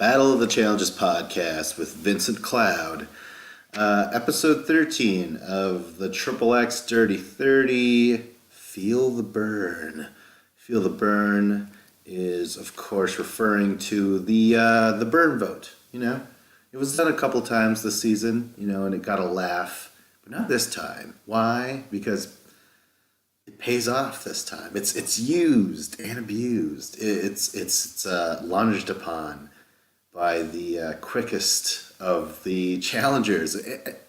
Battle of the Challenges podcast with Vincent Cloud. Episode 13 of the XXX Dirty 30, Feel the Burn. Feel the Burn is, of course, referring to the burn vote, you know? It was done a couple times this season, you know, and it got a laugh, but not this time. Why? Because it pays off this time. It's used and abused. It's lunged upon by the quickest of the challengers,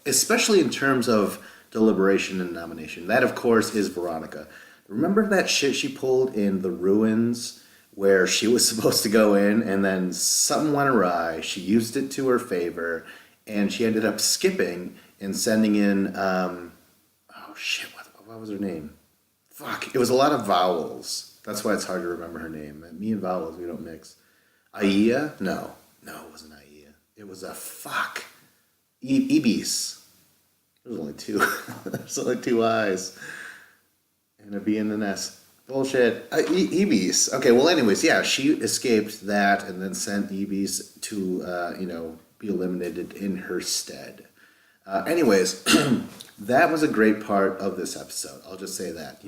especially in terms of deliberation and nomination. That, of course, is Veronica. Remember that shit she pulled in the ruins where she was supposed to go in and then something went awry. She used it to her favor and she ended up skipping and sending in, what was her name? Fuck, it was a lot of vowels. That's why it's hard to remember her name. Me and vowels, we don't mix. Aia? No, it wasn't Aia. It was Ibis. There's only two. There's only two I's. And a B and an S. Bullshit. Ibis. Okay, well anyways, yeah, she escaped that and then sent Ibis to, be eliminated in her stead. Anyways, that was a great part of this episode. I'll just say that.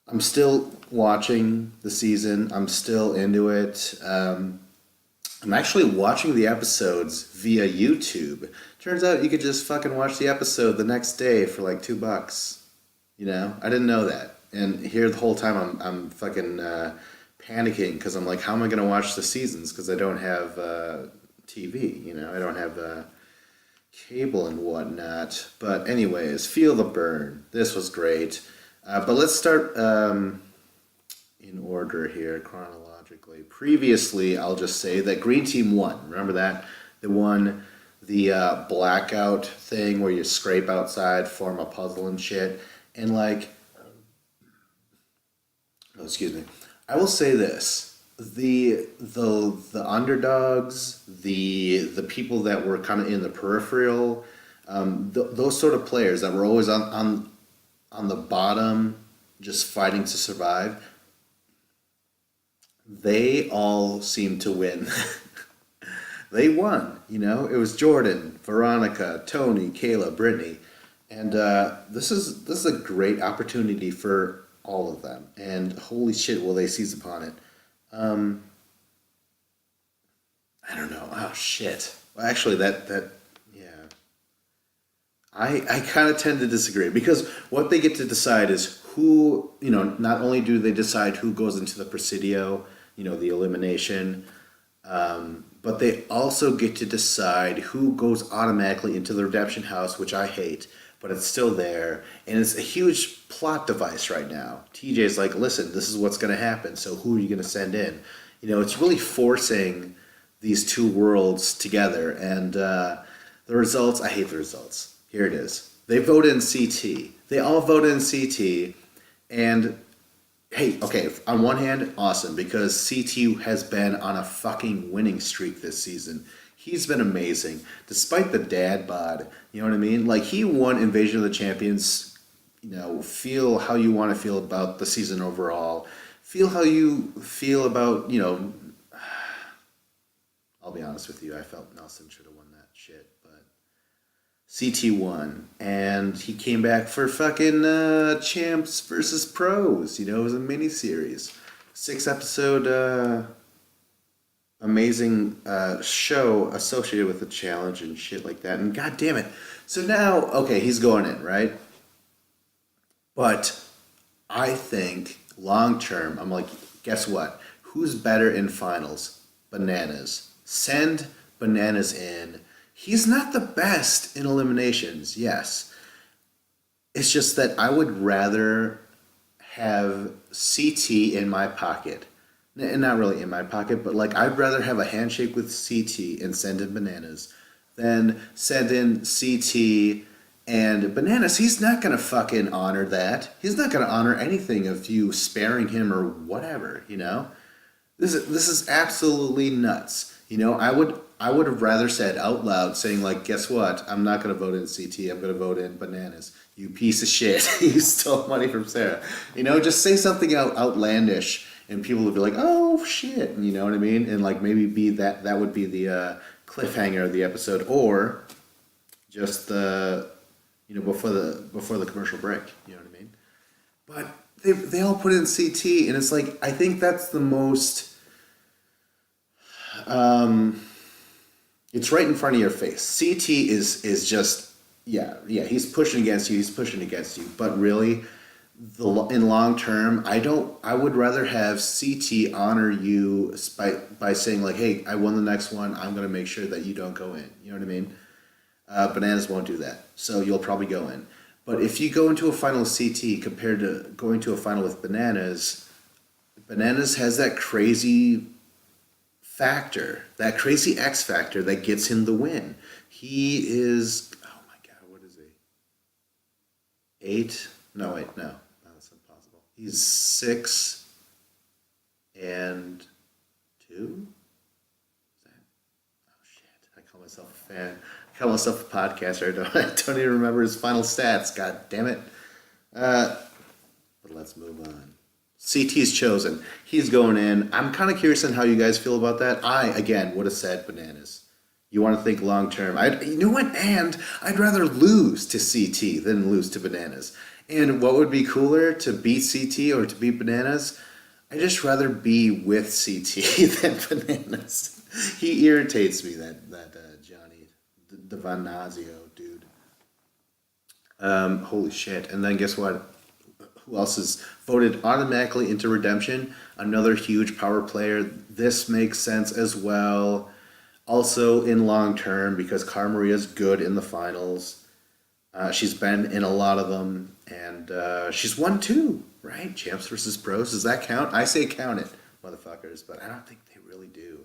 I'm still watching the season. I'm still into it. I'm actually watching the episodes via YouTube. Turns out you could just fucking watch the episode the next day for like $2. I didn't know that. And here the whole time I'm fucking panicking because I'm like, how am I going to watch the seasons? Because I don't have TV. I don't have cable and whatnot. But anyways, Feel the Burn. This was great. But let's start in order here, chronologically. Previously, I'll just say that Green Team won. Remember that? They won the blackout thing where you scrape outside, form a puzzle and shit. And excuse me. I will say this. The underdogs, the people that were kind of in the peripheral, those sort of players that were always on the bottom, just fighting to survive, they all seemed to win. They won, It was Jordan, Veronica, Tony, Kayla, Brittany. And this is a great opportunity for all of them. And holy shit, will they seize upon it. I don't know. Oh, shit. Well, actually, yeah. I kind of tend to disagree because what they get to decide is who, not only do they decide who goes into the Presidio, the elimination, but they also get to decide who goes automatically into the Redemption House, which I hate, but it's still there. And it's a huge plot device right now. TJ's like, listen, this is what's going to happen, so who are you going to send in? It's really forcing these two worlds together. And the results, I hate the results. Here it is. They voted in CT. They all voted in CT. And, hey, okay, on one hand, awesome, because CT has been on a fucking winning streak this season. He's been amazing, despite the dad bod. You know what I mean? Like, he won Invasion of the Champions. Feel how you want to feel about the season overall. Feel how you feel about, I'll be honest with you, I felt Nelson should have won that shit, but CT won, and he came back for fucking Champs versus Pros. It was a mini-series. 6-episode amazing show associated with the challenge and shit like that, and god damn it. So now, okay, he's going in, right? But I think long-term, I'm like, guess what? Who's better in finals? Bananas. Send Bananas in. He's not the best in eliminations, yes. It's just that I would rather have CT in my pocket. And not really in my pocket, but I'd rather have a handshake with CT and send in Bananas than send in CT and Bananas. He's not going to fucking honor that. He's not going to honor anything of you sparing him or whatever, This is absolutely nuts. I would have rather said out loud, saying guess what? I'm not going to vote in CT. I'm going to vote in Bananas. You piece of shit. You stole money from Sarah. Just say something outlandish and people would be like, "Oh shit," you know what I mean? And like maybe be that would be the cliffhanger of the episode, or just the before the commercial break. You know what I mean? But they all put it in CT, and it's like I think that's the most. It's right in front of your face. CT is just yeah. He's pushing against you. He's pushing against you. But really, in long term, I would rather have CT honor you by saying like, hey, I won the next one. I'm gonna make sure that you don't go in. You know what I mean? Bananas won't do that, so you'll probably go in. But if you go into a final with CT compared to going to a final with Bananas, Bananas has that crazy factor, that crazy X factor that gets him the win. He is, oh my God, what is he? 8? No, wait, no, that's impossible. He's 6 and 2? Is that? Oh shit! I call myself a fan. I call myself a podcaster. I don't even remember his final stats. God damn it. But let's move on. CT's chosen. He's going in. I'm kind of curious on how you guys feel about that. I, again, would have said Bananas. You want to think long term. You know what? And I'd rather lose to CT than lose to Bananas. And what would be cooler, to beat CT or to beat Bananas? I'd just rather be with CT than Bananas. He irritates me, that Johnny Davanazio dude. Holy shit. And then guess what? Who else is voted automatically into Redemption? Another huge power player. This makes sense as well. Also in long term, because Cara Maria's good in the finals. She's been in a lot of them, and she's won 2, right? Champs versus Pros. Does that count? I say count it, motherfuckers, but I don't think they really do.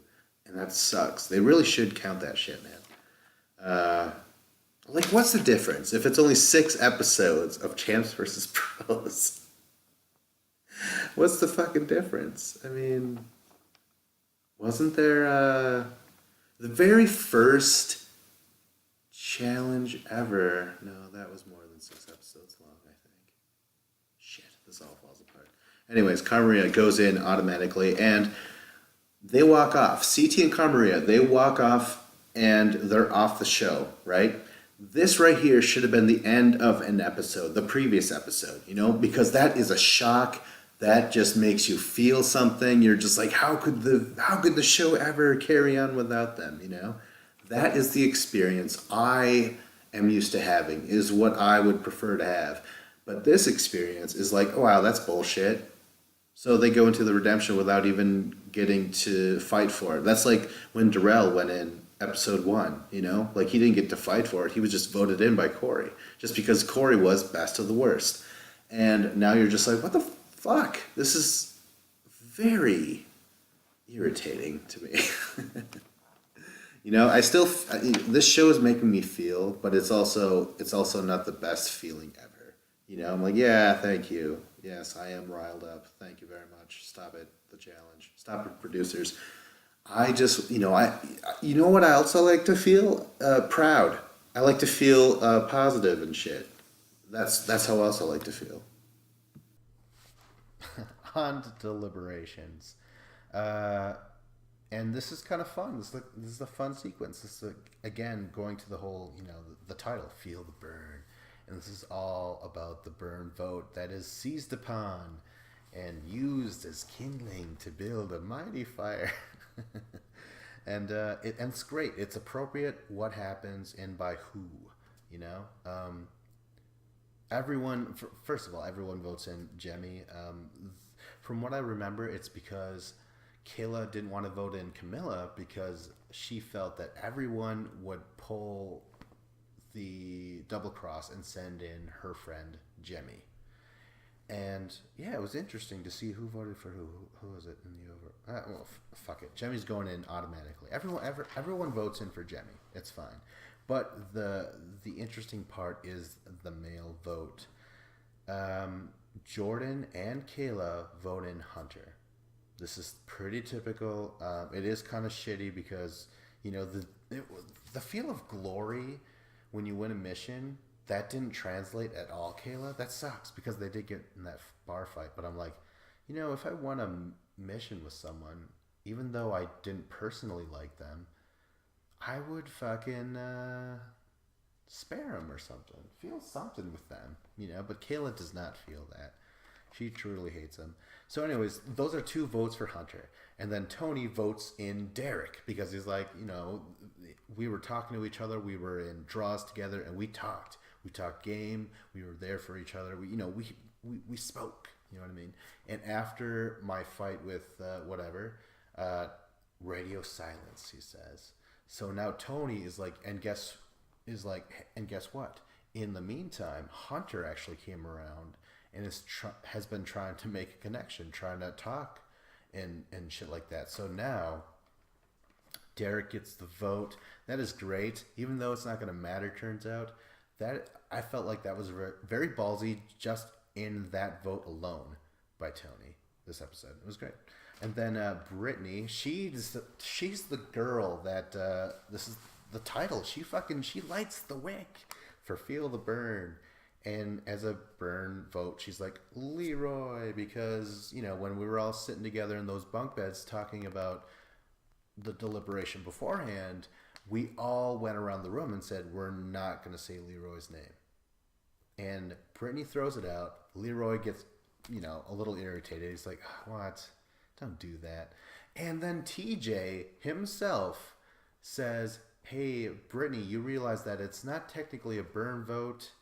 And that sucks. They really should count that shit, man. Like, what's the difference if it's only 6 episodes of Champs versus Pros? What's the fucking difference? I mean, wasn't there the very first challenge ever? No, that was more than 6 episodes long, I think. Shit, this all falls apart. Anyways, Cara Maria goes in automatically, and they walk off. CT and Cara Maria, they walk off, and they're off the show, right? This right here should have been the end of an episode, the previous episode, because that is a shock. That just makes you feel something. You're just like, how could the show ever carry on without them, That is the experience I am used to having, is what I would prefer to have. But this experience is like, oh wow, that's bullshit. So they go into the redemption without even getting to fight for it. That's like when Darrell went in episode 1, Like he didn't get to fight for it. He was just voted in by Corey. Just because Corey was best of the worst. And now you're just like, what the fuck? This is very irritating to me. I still, this show is making me feel, but it's also not the best feeling ever. I'm like, yeah, thank you. Yes, I am riled up. Thank you very much. Stop it, the challenge. Stop it, producers. I just, you know what I also like to feel? Proud. I like to feel positive and shit. That's how else I like to feel. On to deliberations. And this is kind of fun. This is a fun sequence. This is, again, going to the whole, the title, Feel the Burn. And this is all about the burn vote that is seized upon and used as kindling to build a mighty fire. And it's great. It's appropriate what happens and by who, everyone, first of all, everyone votes in Jemmy. From what I remember, it's because Kayla didn't want to vote in Camilla because she felt that everyone would pull the double cross and send in her friend Jemmy. And yeah, it was interesting to see who voted for who. Who was it in the over? Well, fuck it. Jemmy's going in automatically. Everyone votes in for Jemmy. It's fine. But the interesting part is the male vote. Jordan and Kayla vote in Hunter. This is pretty typical. It is kind of shitty because the feel of glory when you win a mission, that didn't translate at all, Kayla. That sucks because they did get in that bar fight. But I'm like, if I won mission with someone, even though I didn't personally like them, I would fucking spare them or something. Feel something with them, you know? But Kayla does not feel that. She truly hates him. So, anyways, those are 2 votes for Hunter. And then Tony votes in Derek because he's like, you know, we were talking to each other. We were in draws together and we talked. We talked game. We were there for each other. We spoke. You know what I mean? And after my fight with radio silence, he says. So now Tony is like, and guess what? In the meantime, Hunter actually came around and has been trying to make a connection, trying to talk and shit like that. So now Derek gets the vote. That is great, even though it's not going to matter. Turns out that I felt like that was very ballsy just in that vote alone by Tony. This episode, it was great. And then Brittany, she's the girl that this is the title. She lights the wick for Feel the Burn. And as a burn vote, she's like, Leroy, because, you know, when we were all sitting together in those bunk beds talking about the deliberation beforehand, we all went around the room and said, we're not going to say Leroy's name. And Brittany throws it out. Leroy gets, you know, a little irritated. He's like, what? Don't do that. And then TJ himself says, hey, Brittany, you realize that it's not technically a burn vote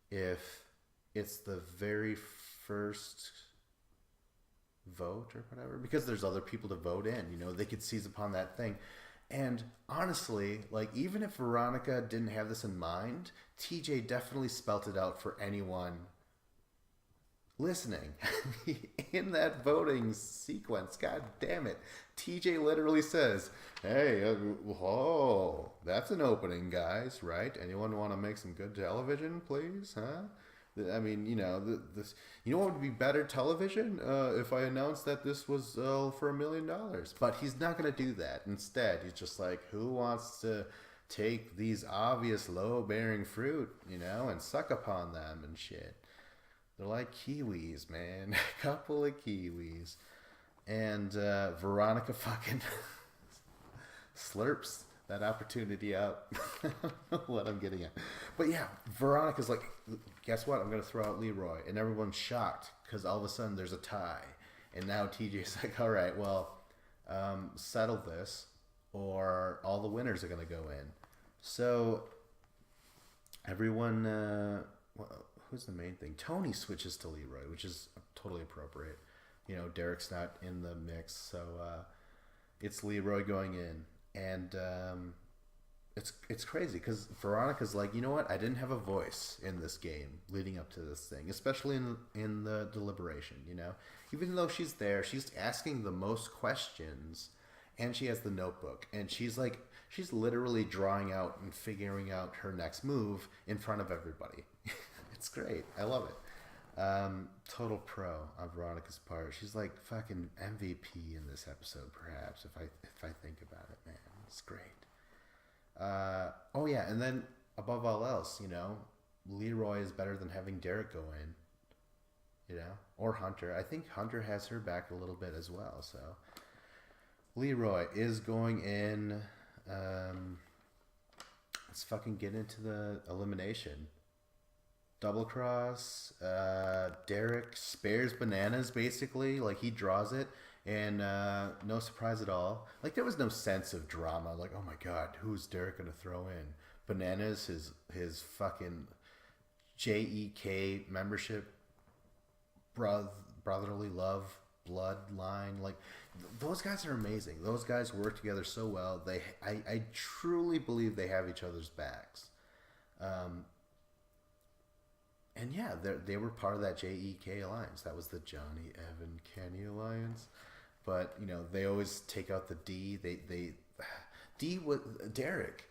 if it's the very first vote or whatever, because there's other people to vote in, you know, they could seize upon that thing. And honestly, like, even if Veronica didn't have this in mind, TJ definitely spelt it out for anyone listening. In that voting sequence, god damn it, TJ literally says, hey, that's an opening, guys, right? Anyone want to make some good television, please? Huh? I mean, you know, this. You know what would be better television? If I announced that this was for $1 million. But he's not going to do that. Instead, he's just like, who wants to take these obvious low-bearing fruit, you know, and suck upon them and shit? They're like kiwis, man. A couple of kiwis. And Veronica fucking slurps that opportunity up. I don't know what I'm getting at. But yeah, Veronica's like, guess what? I'm going to throw out Leroy. And everyone's shocked because all of a sudden there's a tie. And now TJ's like, all right, well, settle this or all the winners are going to go in. So everyone, who's the main thing? Tony switches to Leroy, which is totally appropriate. You know, Derek's not in the mix, so it's Leroy going in. And it's crazy because Veronica's like, you know what? I didn't have a voice in this game leading up to this thing, especially in the deliberation, you know? Even though she's there, she's asking the most questions, and she has the notebook. And she's literally drawing out and figuring out her next move in front of everybody. It's great. I love it. Total pro on Veronica's part. She's like fucking MVP in this episode, perhaps, if I think about it, man. It's great. Oh yeah, and then above all else, you know, Leroy is better than having Derek go in. You know? Or Hunter. I think Hunter has her back a little bit as well, so Leroy is going in. Let's fucking get into the elimination. Double cross. Derek spares bananas, basically. Like, he draws it, and no surprise at all. Like, there was no sense of drama. Like, oh my god, who's Derek gonna throw in? Bananas, his fucking JEK membership, brotherly love, bloodline. Like, those guys are amazing. Those guys work together so well. I truly believe they have each other's backs. And yeah, they were part of that JEK alliance. That was the Johnny, Evan, Kenny alliance. But, you know, they always take out the D. Derek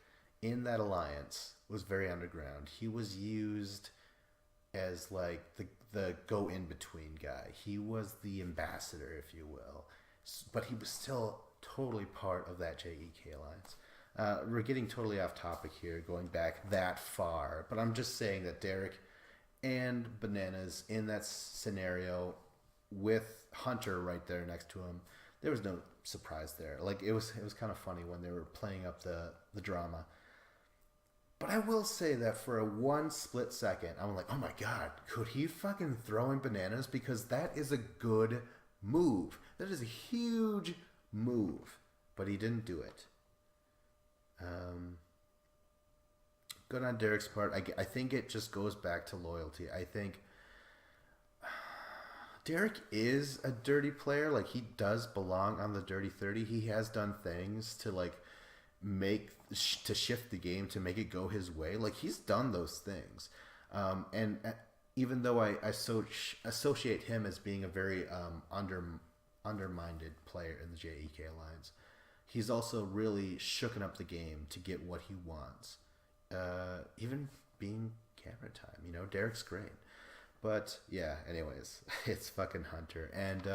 in that alliance was very underground. He was used as like the go-in-between guy. He was the ambassador, if you will. But he was still totally part of that JEK alliance. We're getting totally off topic here, going back that far. But I'm just saying that Derek and Bananas in that scenario with Hunter right there next to him, there was no surprise there. Like it was kind of funny when they were playing up the drama. But I will say that for a one split second, I'm like, oh my god, could he fucking throw in bananas? Because that is a good move. That is a huge move. But he didn't do it. Um, Good on Derek's part. I think it just goes back to loyalty. I think Derek is a dirty player. Like he does belong on the dirty 30. He has done things to like to shift the game to make it go his way. Like he's done those things, and even though associate him as being a very undermined player in the JEK alliance, he's also really shooken up the game to get what he wants. Even being camera time, Derek's great. But yeah, anyways, it's fucking Hunter. And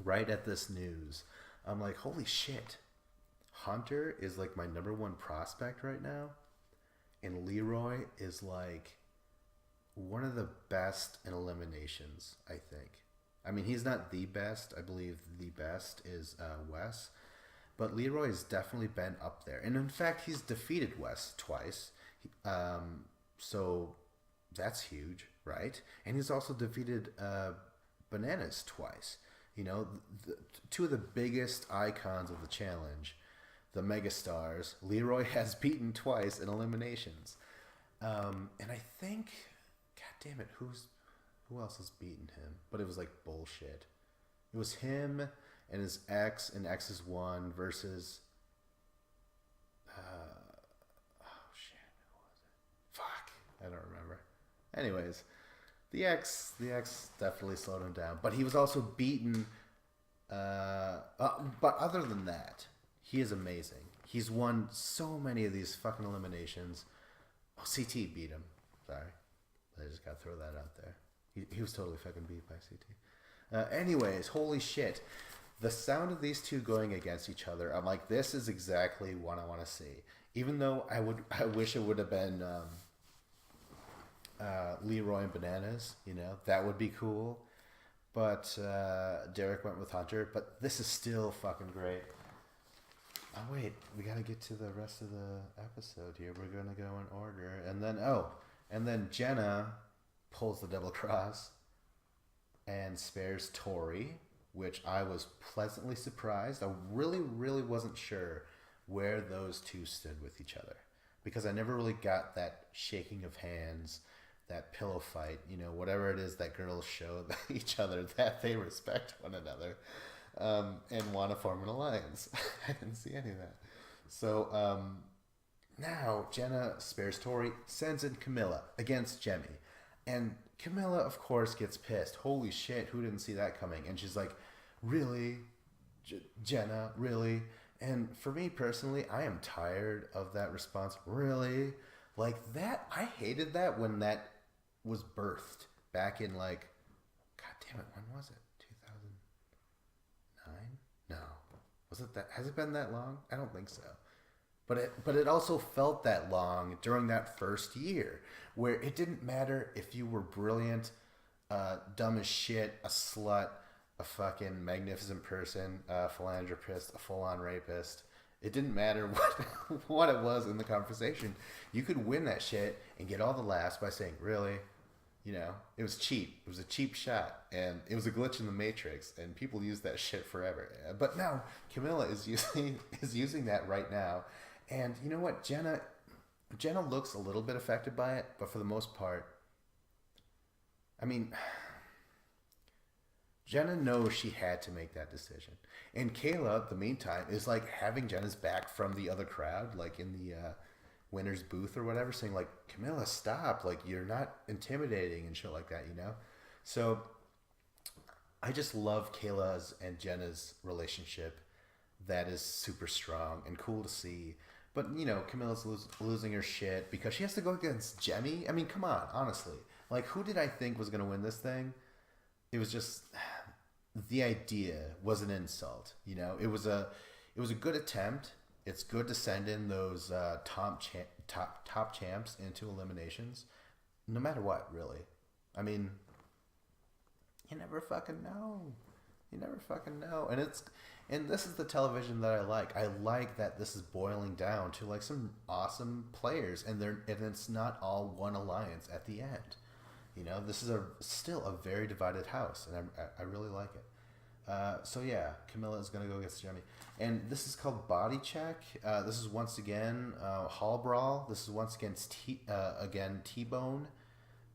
right at this news, I'm like, holy shit. Hunter is like my number one prospect right now. And Leroy is like one of the best in eliminations, I think. I mean, he's not the best. I believe the best is Wes. But Leroy has definitely been up there. And in fact, he's defeated Wes twice. So that's huge, right? And he's also defeated Bananas twice. Two of the biggest icons of the challenge, the megastars, Leroy has beaten twice in eliminations. And I think, god damn it, who else has beaten him? But it was like bullshit. It was him and his ex and XXX versus oh shit, who was it? Fuck, I don't remember. Anyways, the X definitely slowed him down, but he was also beaten. But other than that, he is amazing. He's won so many of these fucking eliminations. Oh, CT beat him. Sorry, I just gotta throw that out there. He was totally fucking beat by CT. Anyways, holy shit. The sound of these two going against each other, I'm like, this is exactly what I want to see. Even though I wish it would have been Leroy and Bananas, that would be cool. But Derek went with Hunter. But this is still fucking great. Oh wait, we gotta get to the rest of the episode here. We're gonna go in order, and then Jenna pulls the double cross and spares Tori, which I was pleasantly surprised. I really, really wasn't sure where those two stood with each other because I never really got that shaking of hands, that pillow fight, whatever it is that girls show each other that they respect one another and want to form an alliance. I didn't see any of that. So now Jenna spares Tori, sends in Camilla against Jemmy. And Camilla, of course, gets pissed. Holy shit, who didn't see that coming? And she's like, really? Jenna, really? And for me personally, I am tired of that response. Really? Like that, I hated that when that was birthed back in like, god damn it, when was it? 2009? No. Was it that? Has it been that long? I don't think so. But it also felt that long during that first year where it didn't matter if you were brilliant, dumb as shit, a slut, a fucking magnificent person, a philanthropist, a full-on rapist. It didn't matter what it was in the conversation. You could win that shit and get all the laughs by saying, really? It was cheap. It was a cheap shot. And it was a glitch in the Matrix. And people use that shit forever. But now, Camilla is using that right now. And you know what? Jenna looks a little bit affected by it. But for the most part, I mean, Jenna knows she had to make that decision. And Kayla, the meantime, is like having Jenna's back from the other crowd, like in the winner's booth or whatever, saying like, Camilla, stop. Like, you're not intimidating and shit like that, So I just love Kayla's and Jenna's relationship. That is super strong and cool to see. But, Camilla's losing her shit because she has to go against Jemmy. I mean, come on, honestly. Like, who did I think was going to win this thing? It was just the idea was an insult. It was a good attempt. It's good to send in those top champs into eliminations, no matter what, really. I mean, You never fucking know. You never fucking know. And this is the television that I like. I like that this is boiling down to like some awesome players, and it's not all one alliance at the end. You know, this is still a very divided house, and I really like it. So yeah, Camilla is gonna go against Jemmy, and this is called Body Check. This is once again Hall Brawl. This is once again T-Bone,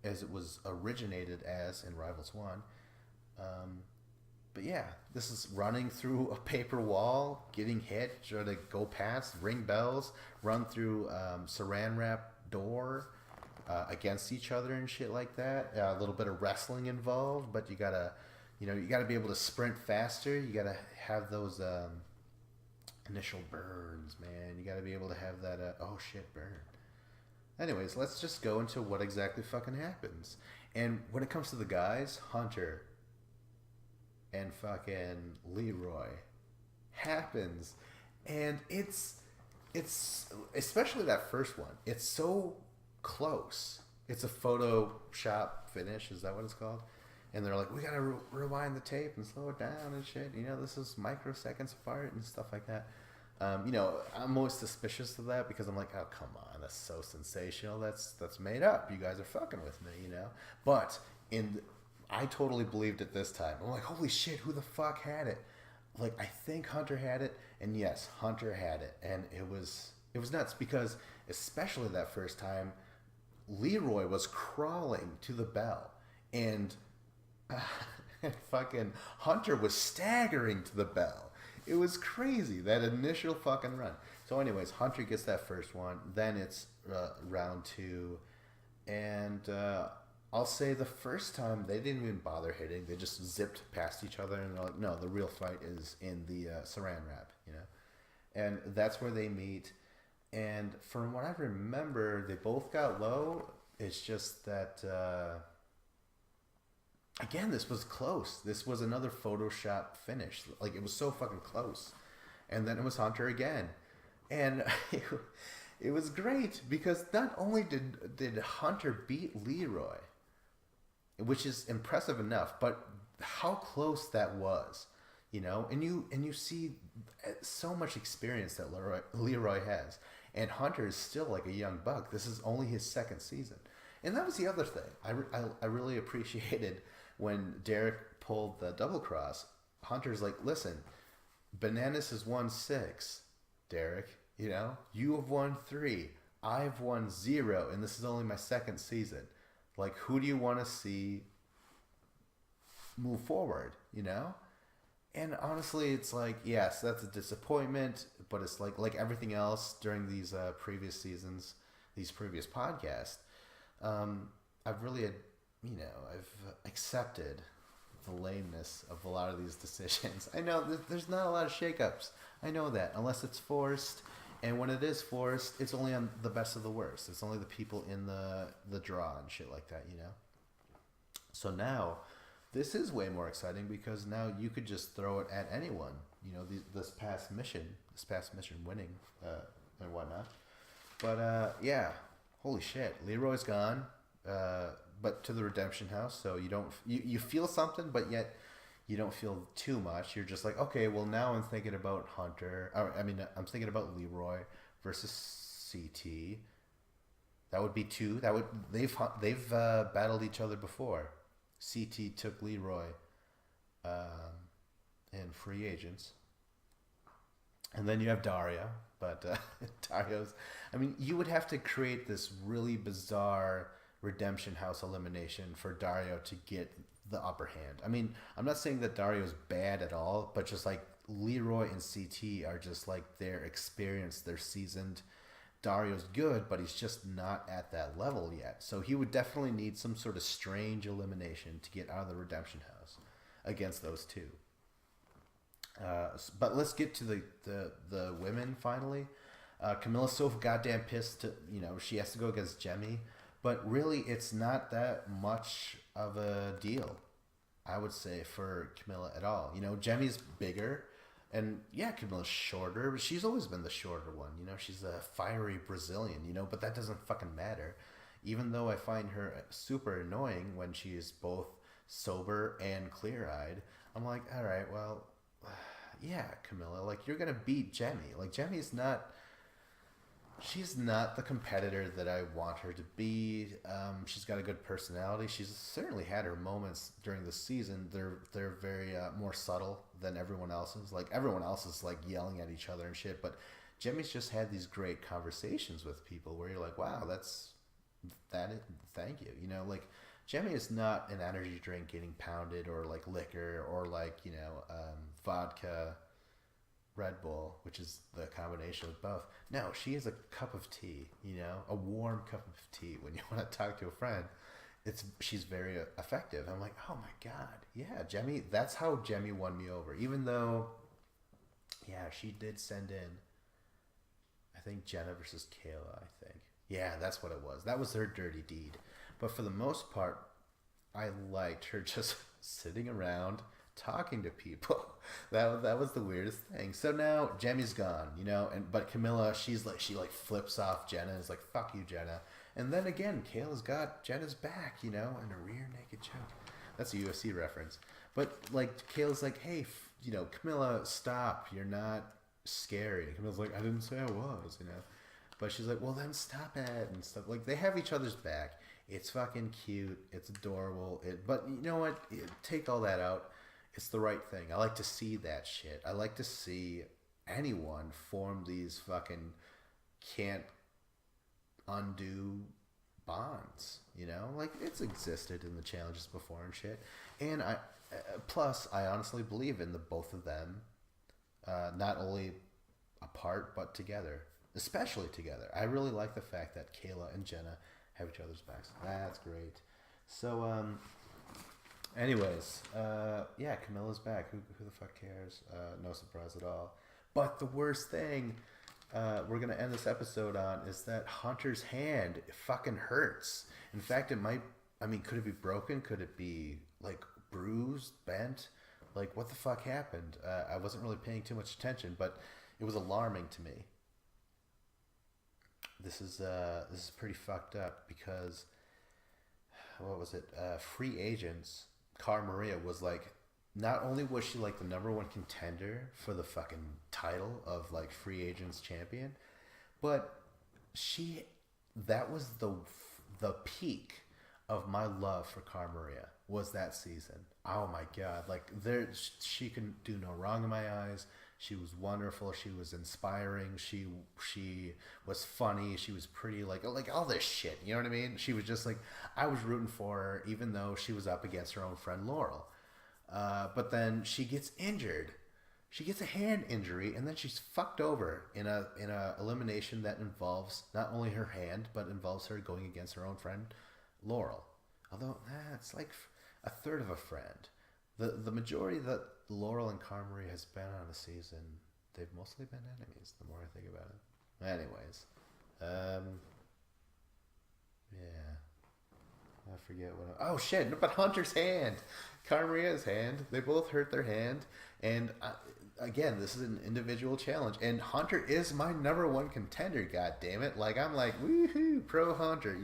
as it was originated as in Rivals One. But yeah, this is running through a paper wall, getting hit, trying to go past, ring bells, run through saran wrap door against each other and shit like that. A little bit of wrestling involved, but you gotta be able to sprint faster. You gotta have those initial burns, man. You gotta be able to have that oh shit burn. Anyways, let's just go into what exactly fucking happens. And when it comes to the guys, Hunter and fucking Leroy happens, and it's especially that first one. It's so close. It's a Photoshop finish. Is that what it's called? And they're like, we gotta rewind the tape and slow it down and shit. You know, this is microseconds apart and stuff like that. You know, I'm always suspicious of that because I'm like, oh come on, that's so sensational. That's made up. You guys are fucking with me, you know. But I totally believed it this time. I'm like, holy shit, who the fuck had it? Like, I think Hunter had it, and yes, Hunter had it, and it was nuts because especially that first time, Leroy was crawling to the bell, and fucking Hunter was staggering to the bell. It was crazy, that initial fucking run. So anyways, Hunter gets that first one. Then it's round two. And I'll say the first time, they didn't even bother hitting. They just zipped past each other. And they're like, no, the real fight is in the saran wrap, you know? And that's where they meet. And from what I remember, they both got low. It's just that... again, this was close. This was another Photoshop finish. Like, it was so fucking close. And then it was Hunter again. And it was great because not only did Hunter beat Leroy, which is impressive enough, but how close that was, you know? And you see so much experience that Leroy has. And Hunter is still like a young buck. This is only his second season. And that was the other thing. I really appreciated when Derek pulled the double cross. Hunter's like, listen, Bananas has won 6, Derek. You know, you have won 3. I've won 0, and this is only my second season. Like, who do you want to see move forward, you know? And honestly, it's like, yes, that's a disappointment, but it's like everything else during these previous seasons, these previous podcasts, I've really, I've accepted the lameness of a lot of these decisions. I know there's not a lot of shakeups. I know that, unless it's forced. And when it is forced, it's only on the best of the worst. It's only the people in the draw and shit like that, you know? So now, this is way more exciting because now you could just throw it at anyone. You know, this past mission winning and whatnot. But yeah, holy shit, Leroy's gone, but to the redemption house. So you feel something, but yet you don't feel too much. You're just like, okay, well now I'm thinking about Hunter. I'm thinking about Leroy versus CT. That would be 2. They've battled each other before. CT took Leroy in Free Agents. And then you have Dario. But Dario's... you would have to create this really bizarre Redemption House elimination for Dario to get the upper hand. I'm not saying that Dario's bad at all, but just like Leroy and CT are just like they're experienced, they're seasoned. Dario's good, but he's just not at that level yet. So he would definitely need some sort of strange elimination to get out of the Redemption House against those two. But let's get to the women finally. Camilla's so goddamn pissed she has to go against Jemmy, but really it's not that much of a deal, I would say, for Camilla at all. Jemmy's bigger. And yeah, Camilla's shorter, but she's always been the shorter one. She's a fiery Brazilian, but that doesn't fucking matter. Even though I find her super annoying when she is both sober and clear-eyed. I'm like, all right, well, yeah, Camilla, like you're gonna beat Jemmy. Like Jemmy's not. She's not the competitor that I want her to be. She's got a good personality. She's certainly had her moments during the season. They're very more subtle than everyone else's. Like everyone else is like yelling at each other and shit, but Jemmy's just had these great conversations with people where you're like, wow, that is, thank you. You know, like Jemmy is not an energy drink getting pounded or like liquor or like vodka Red Bull, which is the combination of both. No, she is a cup of tea, a warm cup of tea when you want to talk to a friend. She's very effective. I'm like, oh my god, yeah, Jemmy. That's how Jemmy won me over. Even though, yeah, she did send in. I think Jenna versus Kayla. I think, yeah, that's what it was. That was her dirty deed. But for the most part, I liked her just sitting around talking to people. That was the weirdest thing. So now Jemmy's gone, but Camilla, she flips off Jenna and is like, fuck you, Jenna. And then again, Kayla's got Jenna's back, and a rear naked choke. That's a UFC reference. But like Kayla's like, hey, Camilla, stop. You're not scary. And Camilla's like, I didn't say I was. But she's like, well then stop it and stuff. Like they have each other's back. It's fucking cute. It's adorable. But you know what? Take all that out. It's the right thing. I like to see that shit. I like to see anyone form these fucking can't undo bonds. Like it's existed in the challenges before and shit. And plus I honestly believe in the both of them, not only apart but together, especially together. I really like the fact that Kayla and Jenna have each other's backs. That's great. So anyways, yeah, Camilla's back. Who the fuck cares? No surprise at all. But the worst thing we're going to end this episode on is that Hunter's hand fucking hurts. In fact, could it be broken? Could it be, like, bruised, bent? Like, what the fuck happened? I wasn't really paying too much attention, but it was alarming to me. This is pretty fucked up because, what was it? Free Agents, Cara Maria was like, not only was she like the number one contender for the fucking title of like Free Agents champion, but that was the peak of my love for Cara Maria was that season. Oh my god, like she can do no wrong in my eyes. She was wonderful. She was inspiring. She was funny. She was pretty. Like all this shit. You know what I mean? She was just like, I was rooting for her, even though she was up against her own friend Laurel. But then she gets injured. She gets a hand injury, and then she's fucked over in a elimination that involves not only her hand, but involves her going against her own friend Laurel. Although it's like a third of a friend. The majority that Laurel and Cara Maria has been on a season, they've mostly been enemies, the more I think about it. Anyways. Yeah. I forget what oh shit, no, but Hunter's hand. Cara Maria's hand. They both hurt their hand. And again, this is an individual challenge. And Hunter is my number one contender, god damn it. Like, I'm like, woohoo, pro Hunter,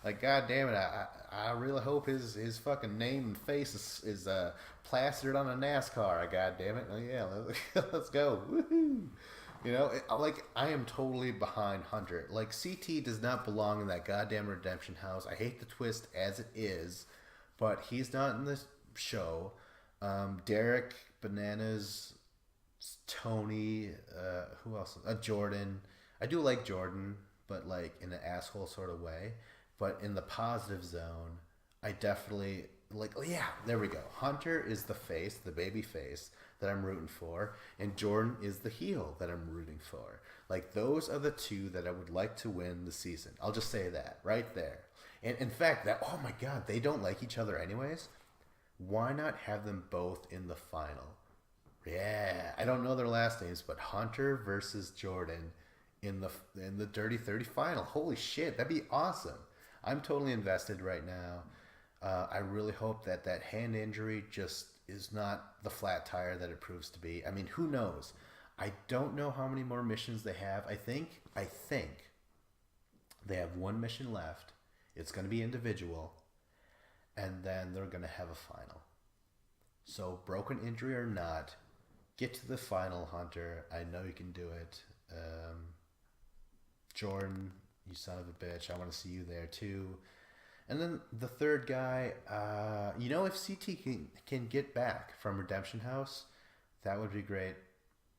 Like, god damn it, I really hope his fucking name and face is plastered on a NASCAR, god damn it. Oh, yeah, let's go. Woohoo. Like, I am totally behind Hunter. Like, CT does not belong in that goddamn redemption house. I hate the twist as it is, but he's not in this show. Derek, Bananas, Tony, who else? Jordan. I do like Jordan, but like in an asshole sort of way. But in the positive zone, I definitely like. Yeah, there we go. Hunter is the face, the baby face that I'm rooting for, and Jordan is the heel that I'm rooting for. Like, those are the two that I would like to win the season. I'll just say that right there. And in fact, oh my god, they don't like each other anyways. Why not have them both in the final? Yeah, I don't know their last names, but Hunter versus Jordan in the Dirty 30 final. Holy shit, that'd be awesome. I'm totally invested right now. I really hope that hand injury just is not the flat tire that it proves to be. I mean, who knows? I don't know how many more missions they have. I think they have one mission left. It's going to be individual. and then they're gonna have a final. So broken injury or not, get to the final, Hunter. I know you can do it. Jordan, you son of a bitch. I want to see you there too. And then the third guy, if CT can get back from Redemption House, that would be great.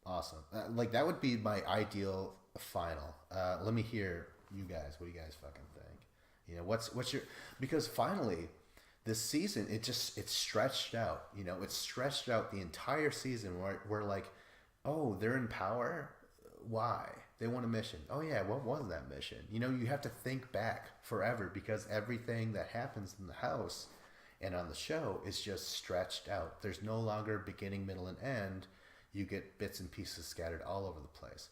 Awesome. That would be my ideal final. Let me hear you guys. What do you guys fucking think? What's your, because finally this season it's stretched out. It's stretched out the entire season where we're like, oh, they're in power. Why? They want a mission. Oh yeah, what was that mission? You have to think back forever because everything that happens in the house and on the show is just stretched out. There's no longer beginning, middle, and end. You get bits and pieces scattered all over the place.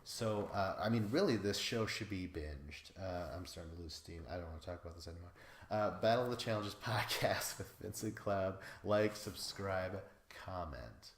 So, really, this show should be binged. I'm starting to lose steam. I don't want to talk about this anymore. Battle of the Challenges podcast with Vincent Cloud. Like, subscribe, comment.